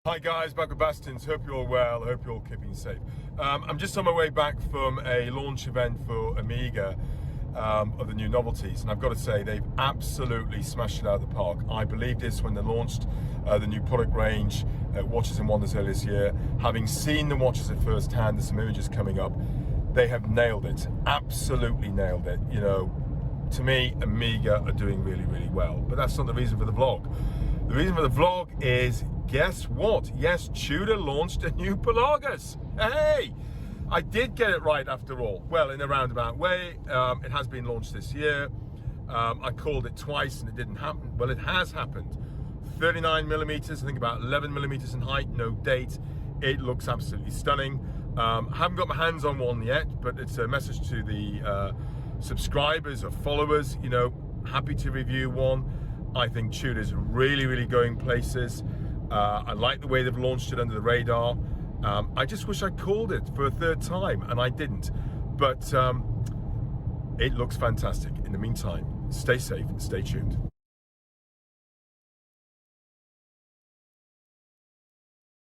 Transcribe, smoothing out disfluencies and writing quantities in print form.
Hi guys, back with Bassington. Hope you're all well, hope you're all keeping safe. I'm just on my way back from a launch event for Amiga of the new novelties, and I've got to say they've absolutely smashed it out of the park. I believed this when they launched the new product range, Watches and Wonders earlier this year. Having seen the watches at first hand, there's some images coming up, they have nailed it, absolutely nailed it. You know, to me, Amiga are doing really, really well, but that's not the reason for the vlog. The reason for the vlog is, guess what? Yes, Tudor launched a new Pelagos. Hey, I did get it right after all. Well, in a roundabout way. It has been launched this year. I called it twice and it didn't happen. Well, it has happened. 39 millimeters, I think about 11 millimeters in height, no date. It looks absolutely stunning. I haven't got my hands on one yet, but it's a message to the subscribers or followers, you know, happy to review one. I think Tudor's really, really going places. I like the way they've launched it under the radar. I just wish I called it for a third time, and I didn't. But it looks fantastic. In the meantime, stay safe and stay tuned.